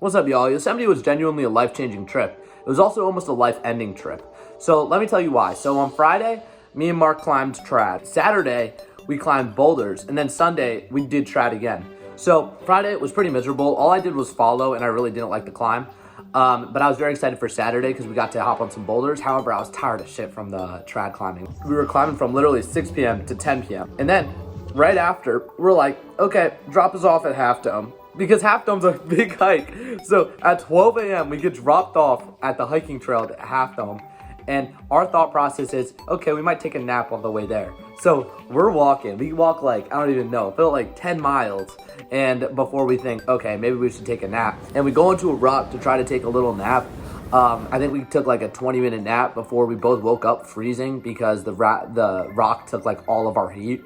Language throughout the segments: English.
What's up, y'all? Yosemite was genuinely a life-changing trip. It was also almost a life-ending trip. So let me tell you why. So on Friday, me and Mark climbed trad. Saturday, we climbed boulders. And then Sunday, we did trad again. So Friday was pretty miserable. All I did was follow, and I really didn't like the climb. But I was very excited for Saturday because we got to hop on some boulders. However, I was tired of shit from the trad climbing. We were climbing from literally 6 p.m. to 10 p.m. And then right after, we're like, okay, drop us off at Half Dome. Because Half Dome's a big hike. So at 12 a.m. we get dropped off at the hiking trail at Half Dome. And our thought process is, okay, we might take a nap on the way there. So we're walking. We walk like, I don't even know, it felt like 10 miles. And before we think, okay, maybe we should take a nap. And we go into a rock to try to take a little nap. I think we took like a 20-minute nap before we both woke up freezing because the rock took like all of our heat.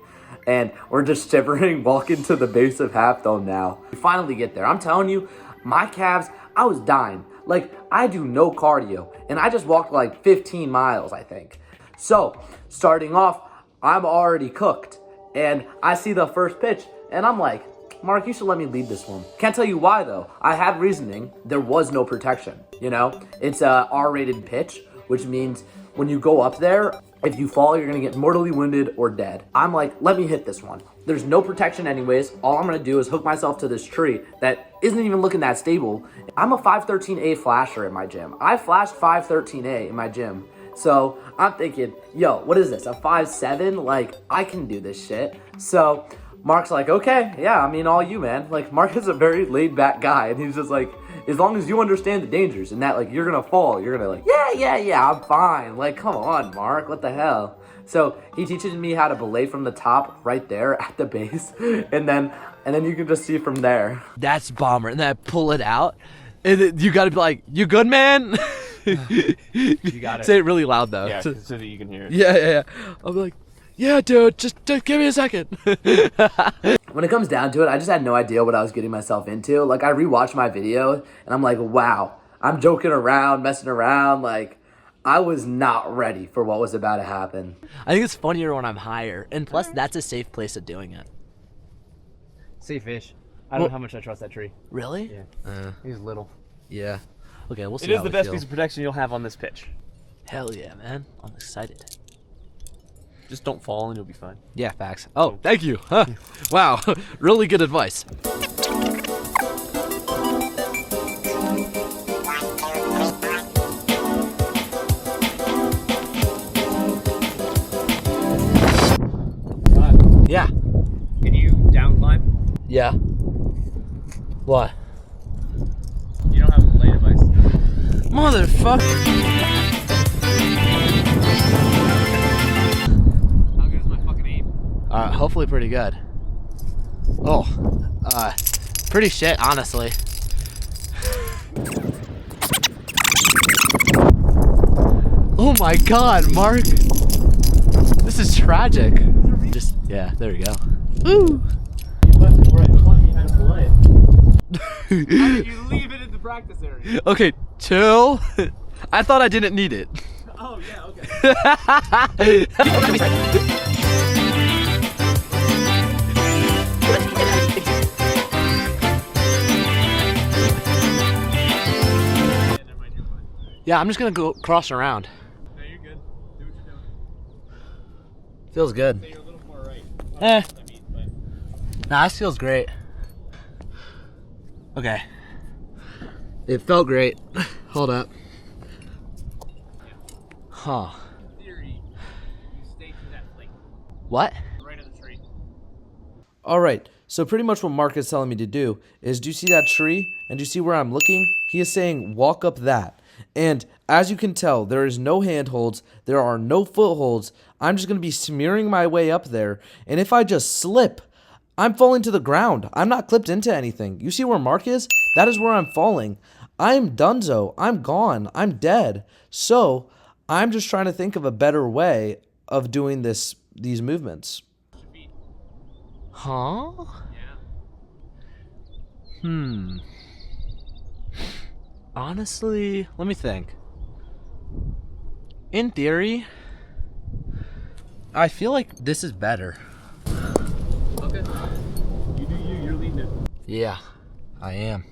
And we're just shivering, walking to the base of Half Dome now. We finally get there. I'm telling you, my calves, I was dying. Like, I do no cardio, and I just walked like 15 miles, I think. So, starting off, I'm already cooked, and I see the first pitch, and I'm like, Mark, you should let me lead this one. Can't tell you why, though. I had reasoning. There was no protection, you know? It's a R-rated pitch, which means when you go up there, if you fall, you're gonna get mortally wounded or dead. I'm like, let me hit this one. There's no protection anyways. All I'm gonna do is hook myself to this tree that isn't even looking that stable. I'm a 513A flasher in my gym. I flashed 513A in my gym. So I'm thinking, yo, what is this, a 5'7"? Like, I can do this shit. So Mark's like, okay, yeah, I mean, all you, man. Like, Mark is a very laid back guy, and he's just like, as long as you understand the dangers and that, like, you're gonna fall, you're gonna like, yeah, I'm fine. Like, come on, Mark, what the hell? So he teaches me how to belay from the top right there at the base, and then you can just see from there. That's bomber, and then I pull it out, and then you gotta be like, you good, man? You got it. Say it really loud, though. Yeah, so that you can hear it. Yeah. I'm like, yeah, dude, just give me a second. When it comes down to it, I just had no idea what I was getting myself into. Like, I rewatched my video, and I'm like, wow, I'm joking around, messing around. Like, I was not ready for what was about to happen. I think it's funnier when I'm higher, and plus, that's a safe place of doing it. Safe-ish. I don't know how much I trust that tree. Really? Yeah. He's little. Yeah. Okay, we'll see. It is how the we best feel. piece of protection you'll have on this pitch. Hell yeah, man. I'm excited. Just don't fall and you'll be fine. Yeah, facts. Oh, thank you. Huh. Wow, really good advice. Yeah. Can you down climb? Yeah. What? You don't have a belay device. Motherfucker. How good is my fucking aim? Hopefully pretty good. Oh, pretty shit, honestly. Oh my god, Mark. This is tragic. Just, yeah, there we go. Woo! You left it where I taught you how to belay. How did you leave it in the practice area? Okay, chill. I thought I didn't need it. Oh, yeah, okay. Yeah, I'm just gonna go cross around. No, you're good. Do what you're doing. Feels good. Say you're a little more right. Nah, this feels great. Okay. It felt great. Hold up. Huh. In theory, you stay to that flank. What? Right of the tree. All right, so pretty much what Mark is telling me to do is, do you see that tree? And do you see where I'm looking? He is saying, walk up that. And as you can tell, there is no handholds, there are no footholds. I'm just going to be smearing my way up there. And if I just slip, I'm falling to the ground. I'm not clipped into anything. You see where Mark is? That is where I'm falling. I'm donezo. I'm gone. I'm dead. So I'm just trying to think of a better way of doing these movements. Huh? Yeah. Honestly, let me think. In theory, I feel like this is better. Okay. You do you. You're leading it. Yeah, I am.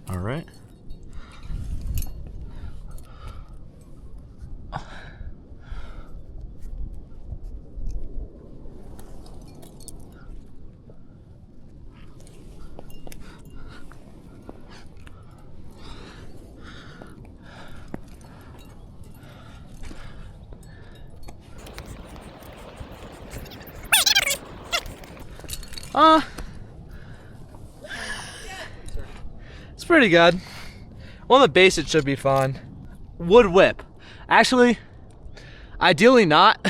All right. It's pretty good. On the base, it should be fun. Wood whip. Actually, ideally not.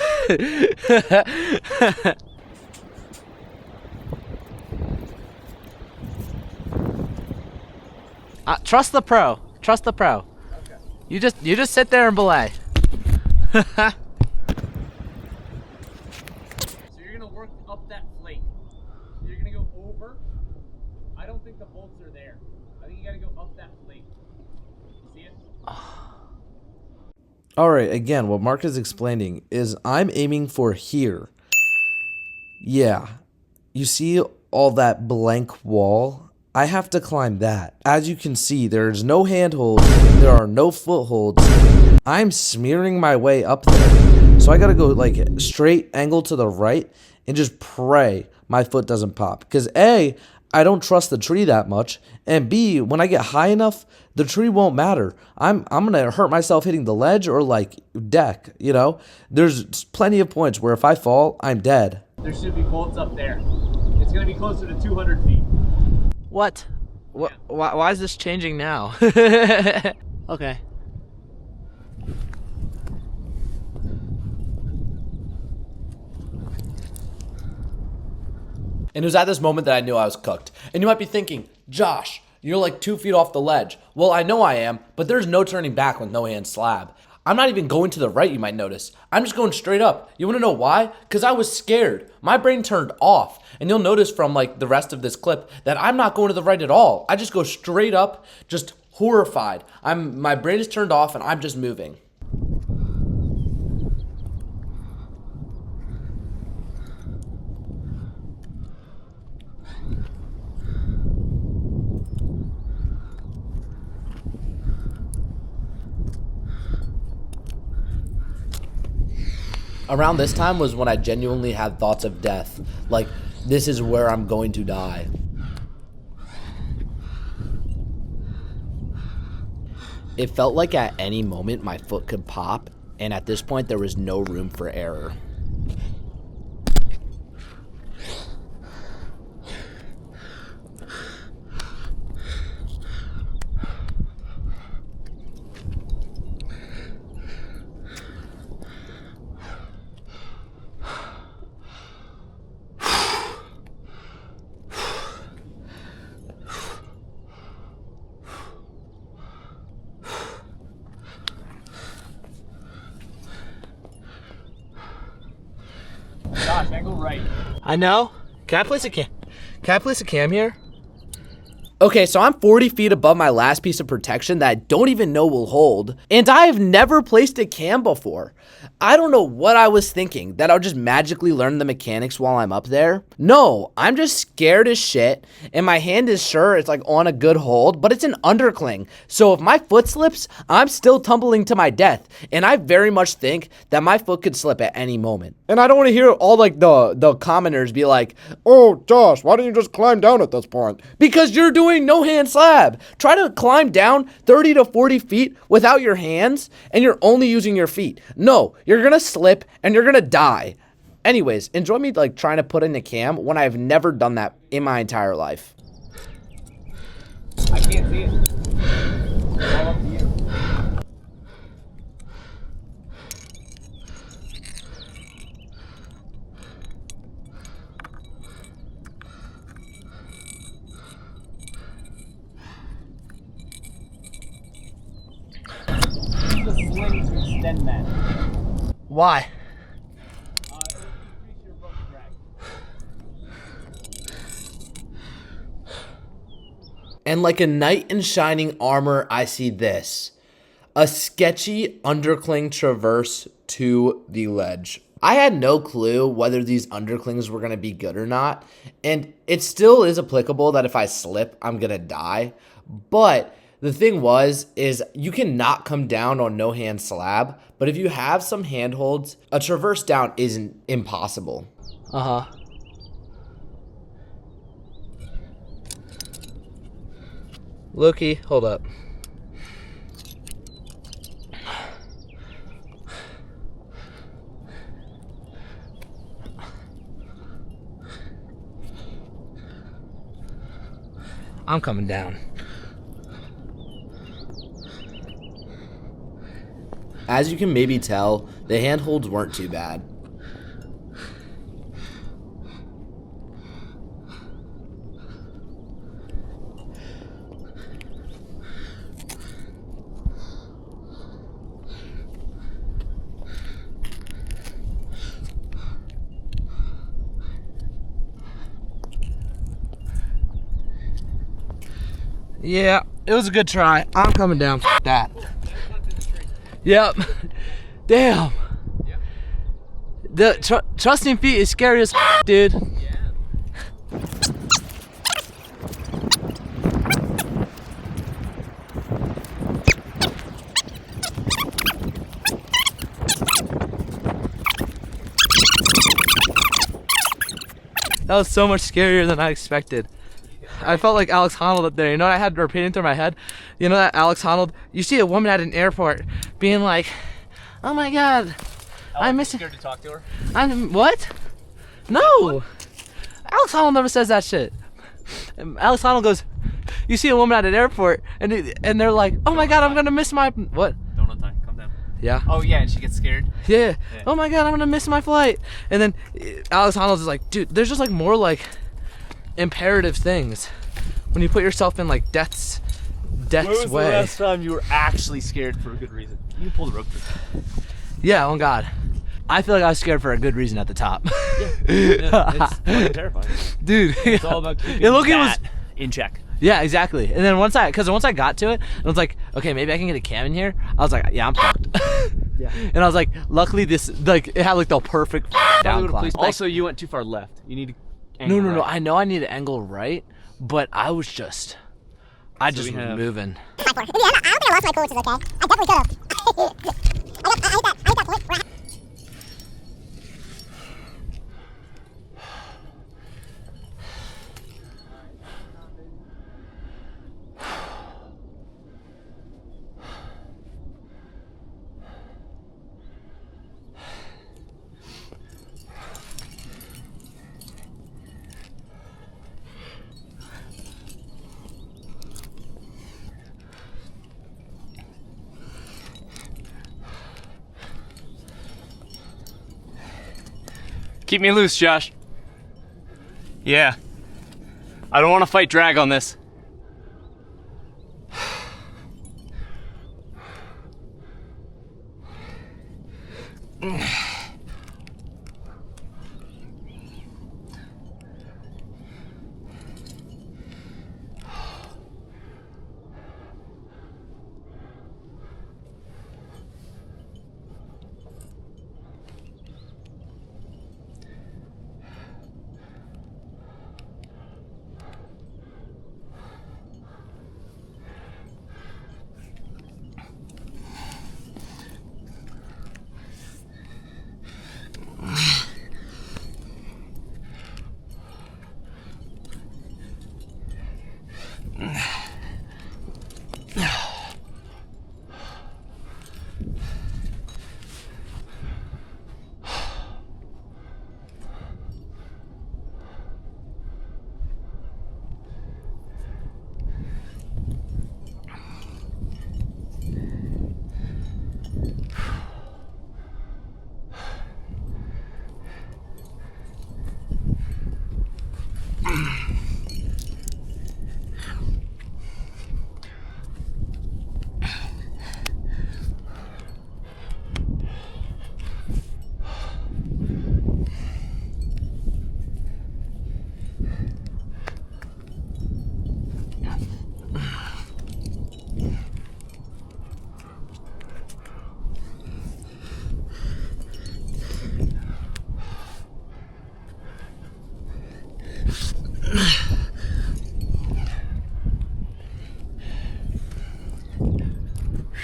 Trust the pro. Trust the pro. Okay. You just sit there and belay. So you're gonna work up that flake. You're gonna go over. I don't think the bolts are there. I think you gotta go up that flake. You see it? All right, again, what Mark is explaining is I'm aiming for here. Yeah, you see all that blank wall? I have to climb that. As you can see, there's no handholds, there are no footholds. I'm smearing my way up there. So I gotta go like straight angle to the right and just pray my foot doesn't pop. Because A, I don't trust the tree that much, and B, when I get high enough, the tree won't matter. I'm gonna hurt myself hitting the ledge or like deck, you know? There's plenty of points where if I fall, I'm dead. There should be bolts up there. It's gonna be closer to 200 feet. What? What? Why is this changing now? Okay. And it was at this moment that I knew I was cooked. And you might be thinking, Josh, you're like 2 feet off the ledge. Well, I know I am, but there's no turning back with no hand slab. I'm not even going to the right, you might notice. I'm just going straight up. You wanna know why? Because I was scared. My brain turned off. And you'll notice from like the rest of this clip that I'm not going to the right at all. I just go straight up, just horrified. My brain is turned off and I'm just moving. Around this time was when I genuinely had thoughts of death. Like, this is where I'm going to die. It felt like at any moment my foot could pop, and at this point there was no room for error. Josh, angle right. I know. Can I place a cam? Can I place a cam here? Okay, so I'm 40 feet above my last piece of protection that I don't even know will hold, and I have never placed a cam before. I don't know what I was thinking, that I'll just magically learn the mechanics while I'm up there. No, I'm just scared as shit, and my hand is sure it's like on a good hold, but it's an undercling. So if my foot slips, I'm still tumbling to my death, and I very much think that my foot could slip at any moment. And I don't want to hear all like the commenters be like, oh, Josh, why don't you just climb down at this point? Because you're doing no hand slab. Try to climb down 30 to 40 feet without your hands and you're only using your feet. No, you're gonna slip and you're gonna die. Anyways, enjoy me like trying to put in a cam when I've never done that in my entire life. I can't see it. It's all up to you. The sling to extend that. Why? It'll increase your rope drag. And like a knight in shining armor, I see this. A sketchy undercling traverse to the ledge. I had no clue whether these underclings were going to be good or not, and it still is applicable that if I slip, I'm going to die. But the thing is you cannot come down on no hand slab, but if you have some handholds, a traverse down isn't impossible. Uh-huh. Loki, hold up. I'm coming down. As you can maybe tell, the handholds weren't too bad. Yeah, it was a good try. I'm coming down. F that. Yep. Damn. Yeah. The trusting feet is scary as dude. Yeah. That was so much scarier than I expected. I felt like Alex Honnold up there. You know what I had repeating through my head? You know that Alex Honnold? You see a woman at an airport being like, oh my God, I'm missing. Scared to talk to her? I'm, what? No. Alex Honnold never says that shit. Alex Honnold goes, you see a woman at an airport and they're like, oh my God, I'm going to miss my, what? Don't untie. Calm down. Yeah. Oh yeah, and she gets scared. Yeah. Oh my God, I'm going to miss my flight. And then Alex Honnold is like, dude, there's just like more like imperative things when you put yourself in like death's When was way. the last time you were actually scared for a good reason? You pull the rope through. Yeah, oh God. I feel like I was scared for a good reason at the top. Yeah, it's fucking terrifying. Dude, It's all about keeping that in check. Yeah, exactly. And then once I got to it, I was like, okay, maybe I can get a cam in here. I was like, yeah, I'm fucked. Yeah. And I was like, luckily this, like, it had like the perfect down climb. Also, you went too far left. You need to angle No. right. I know I need to angle right, but I was just was moving. In the end, I don't think I lost my cool, which is okay. I definitely could have. I hit that point. Keep me loose, Josh. Yeah. I don't want to fight drag on this.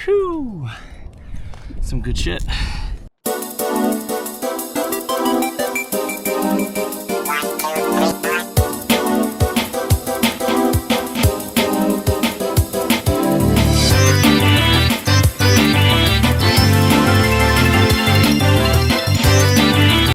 Whew. Some good shit.